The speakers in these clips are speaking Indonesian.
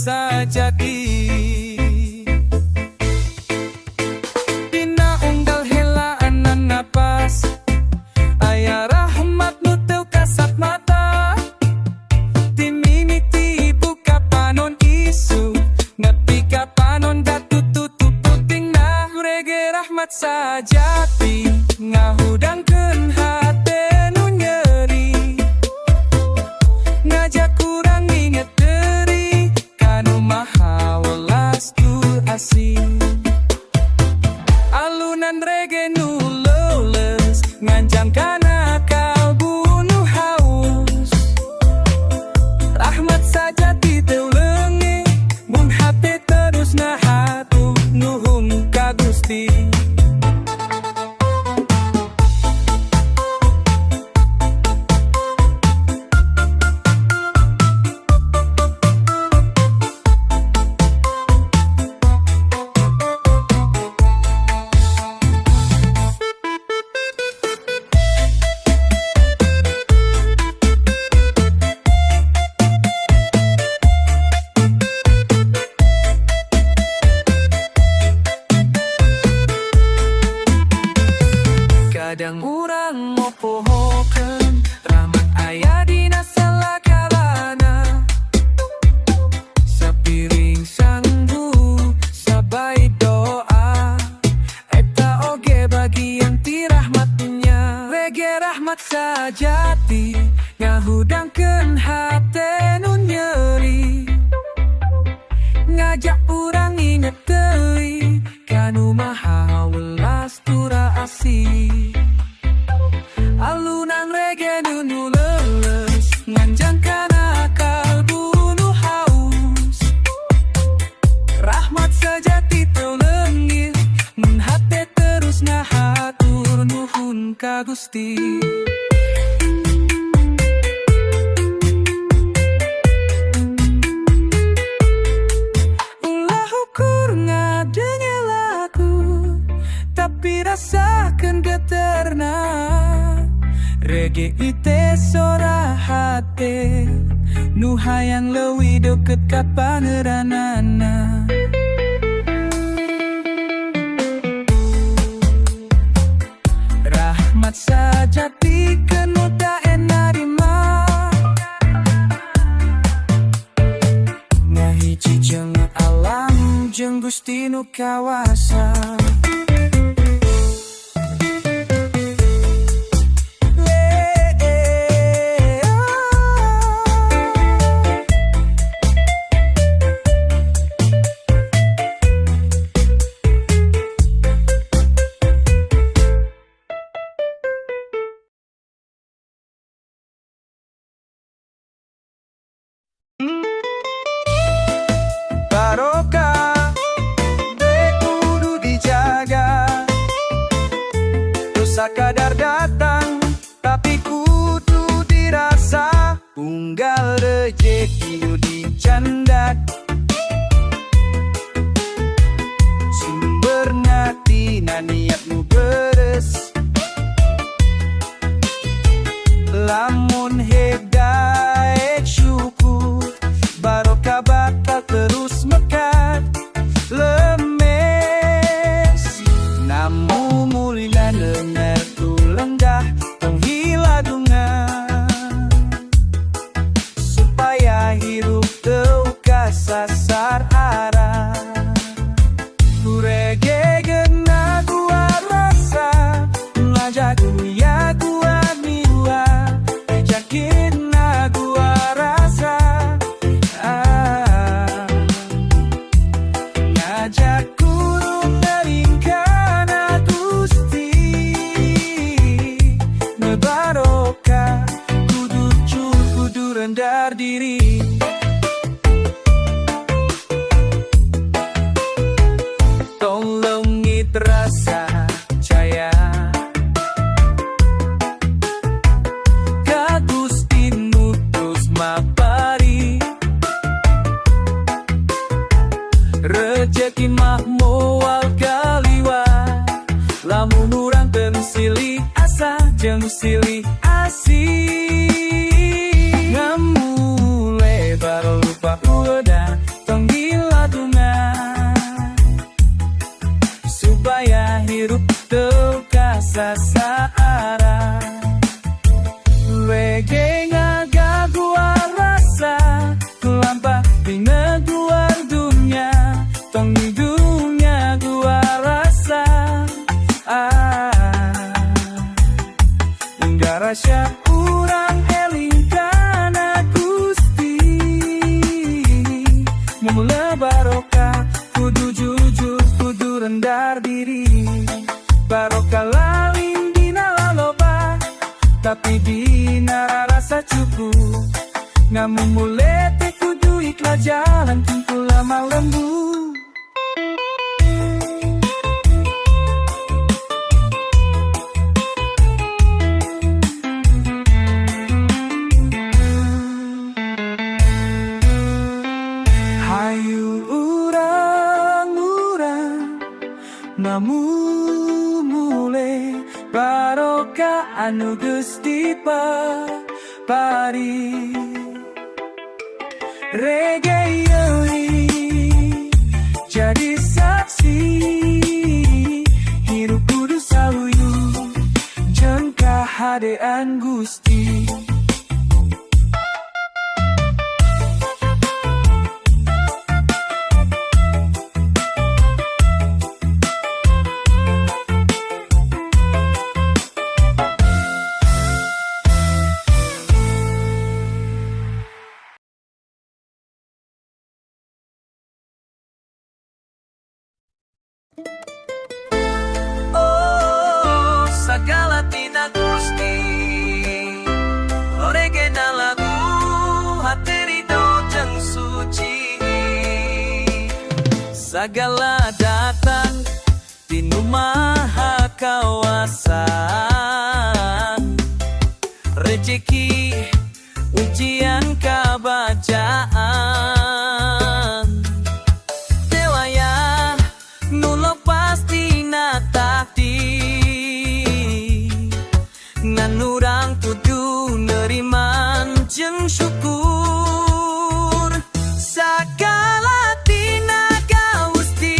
sajati. Dina unggal helaan napas, aya rahmat nu teu kasat mata. Timimiti buka panon isu, nepi ka panon datu tutup putingna. Rege rahmat sajati, ngahudangkeun hate nu nyeri, ngajak kurang inget deui kanu maha welas tur asih. Alunan rege nu leuleus nganjang kana kalbu nu haus. Rahmat sajati teu leungit mun hate terus hatur nuhun ka Gusti. Kadang urang mopohokeun rahmat aya dina salakalana. Sapiring sanggu sabai doa, eta oge bagian ti rahmatnya. Rege rahmat sajati, ngahudangkeun hate nu nyeri, ngajak urang inget deui kanu maha welas tur asih. Alunan rege nu leuleus nganjang kana kalbu nu haus. Rahmat sajati teu leungit mun hate terus hatur nuhun ka Gusti. Ulah ukur ngadenge laku, tapi rasakeun geterna. Rege ite sora hate nu hayang leuwih deukeut ka pangeranana. Rahmat sajati kenu dae narima, ngahiji jeung alam jeung Gusti nu kawasa. Barokah teh kudu dijaga, dosa kadar datang tapi kudu dirasa. Unggal rejeki nu dicandak, sumberna tina niat nu beres. Lamun hedaet syukur, barokah bakal terus mekat. Lemes namu mulina dengar tulang dah penghiladungan, supaya hirup teu kasasar arah. Kurege gena gua rasa, ngajak ya gua miwa, ejakin gua rasa. Ngajak kurung naringkana Gusti, nebarokah kudu jujur kudu rendah diri. Tolong it rasa caya ka Gusti nu terus mapari. Rejeki mah moal kaliwat, lamun urang teu silih asa jeung silih asih. Ngamule baru lupa udah tong sasara. Reggae ngagagua rasa, lampah bina gua dunia, tong hidungnya gua rasa. Hingga rasa urang eling kana Gusti, memula barokah, kudu jujur, kudu rendah diri. Barokah lalim dina laloba, tapi dina rasa cukup. Ngamu mulai teh kudu ikhlas jalan kumpul lama lembu. Hayu urang-urang namu mulai barokah anu Gusti pari. Reggae ini jadi saksi, hidup kudu saluyu jeung kahadean Gusti. Oh, segala tina Gusti, reggae lagu hati ridho jeung suci. Segala datang tinu maha kawasa, rezeki ujian kabajaan. Dewaya nulok pasti na takdir, ngan urang kudu neriman jeung syukur. Sagala tina Gusti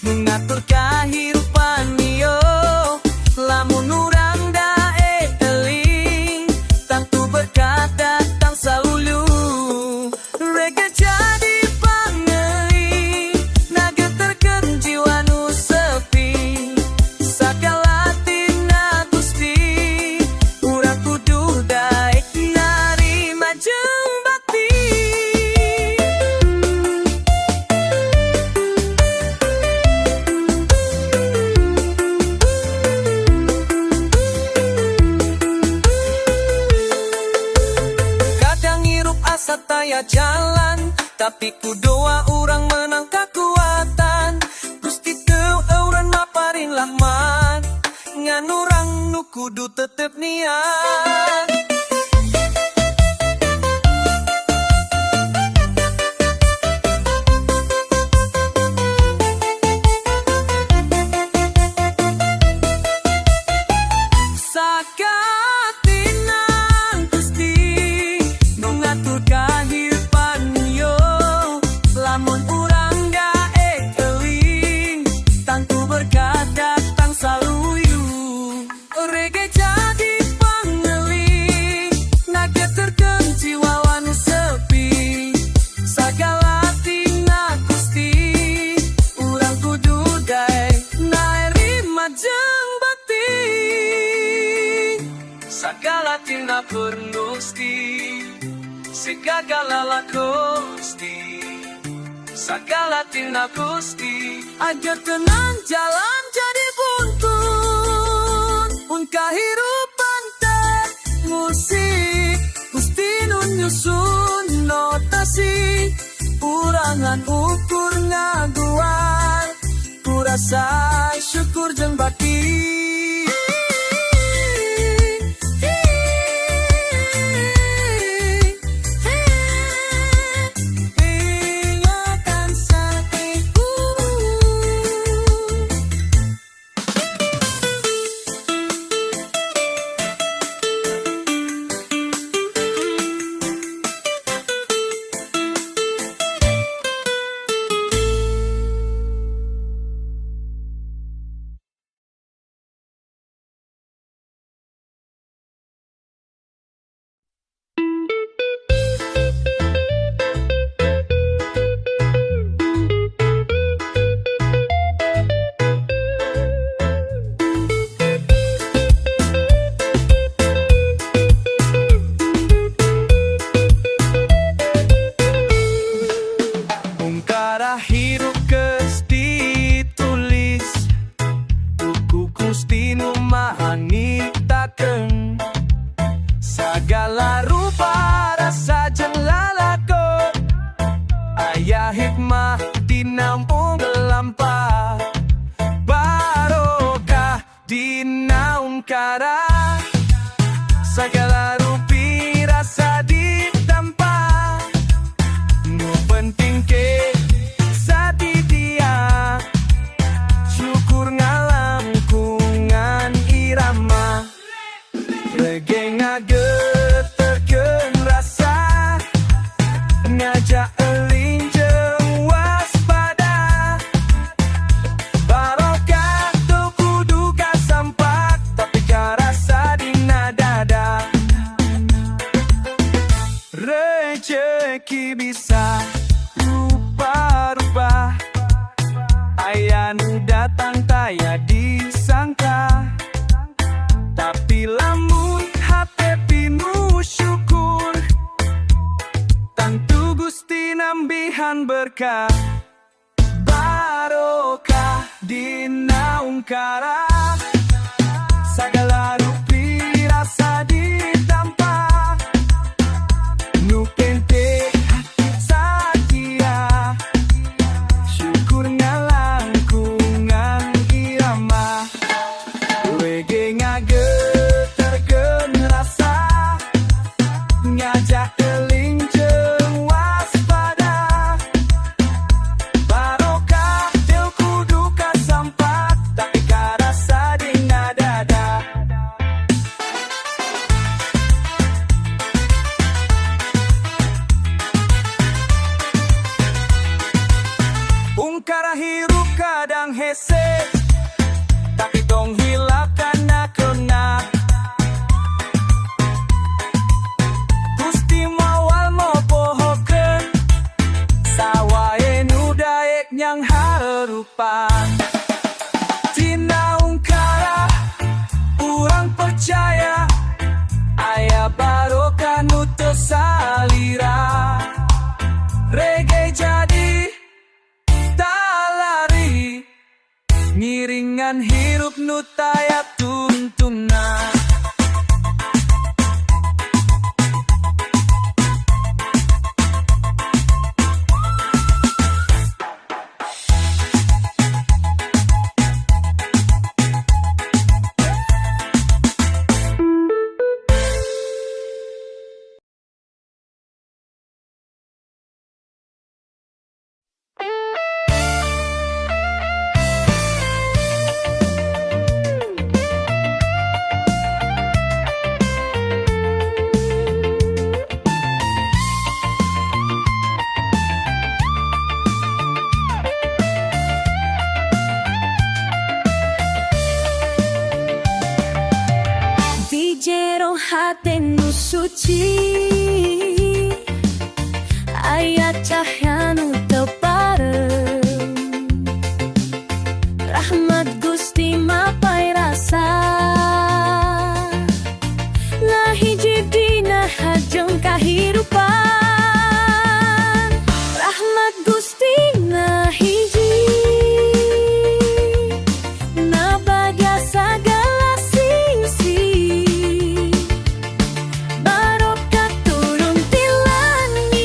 mengatur kahirupan ieu, lamun urang dae eling tentu berkat datang salulu. Reggae jadi pangeling, naga terken jiwa nu sepi. Sagala tina Gusti urang kudu daek narima jeung bakti. Kadang hirup asa taya jalan, tapi ku doa urang menang kekuatan. Gusti teu eureun maparin lahmat, ngan urang nu kudu tetep niat. Sakatinan Gusti nu ngatur kahirupan yo, lamun urang daek eling tentu berkat datang saluyu. Reggae jadi pangeling, naga terken jiwa wanu sepi. Sagala tina Gusti urang kudu daek narima jeung bakti. Sagala tina Gusti, segala Gusti. Sagala tina Gusti, agar tenang jalan jadi buntun. Un kahirupan teh musik, Gusti nun nyusun notasi. Urangan ukur ngaguar, ku rasa syukur jeung bakti. cara, segala rupi rasa ditampa. Nu penting ke sadidia, syukur ngalangkungan irama. Reggae ngageterkeun rasa, ngajak eling jeung waspada. Barokah teu kudu kasampak, tapi karasa dina dada. Rezeki bisa rupa-rupa, aya nu datang taya disangka. Tapi lamun hate pinuh syukur, tentu Gusti nambihan berkah. Barokah dina ungkara, sagala rupi rasa ditampa. Nu kente hati sakia, syukur ngalangkungan irama. Reggae ngageterkeun rasa, ngajak eling jeung waspada. Barokah teu kudu kasampak, tapi karasa dina dada. Ungkara hirup kadang hese, tapi tong hilangkan nakona. Gusti mawal mau pohokeun, sawaye nu daek nyang harupan. Tina ungkara urang percaya, aya barokah nu teu salira. Reggae jadi talari, ngiringan hirup nu taya tuntuna. Di jero hati nu suci, aya cahya nu teu parem. Rahmat Gusti mapai rasa, lah hiji dina hajeng kahirupan. Rahmat Gusti na hiji, na bagia sagala sisi. Barokah turun ti langit,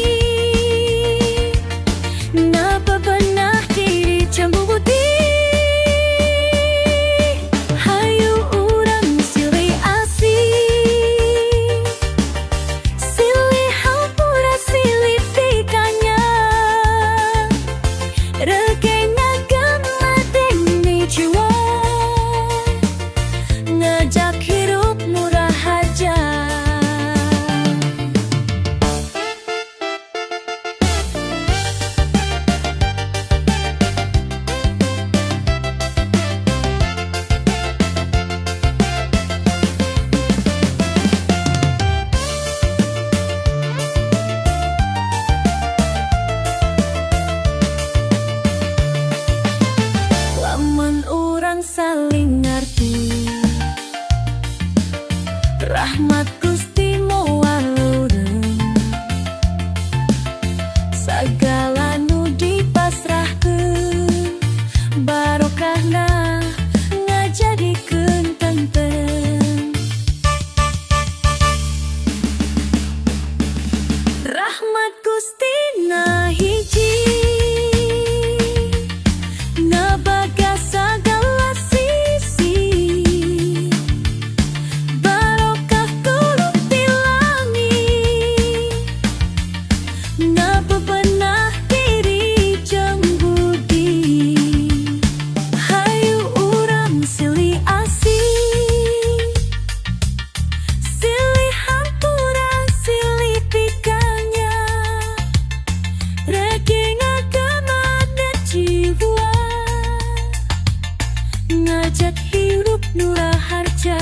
hajat hidup nu raharja.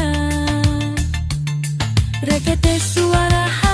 Rekete suara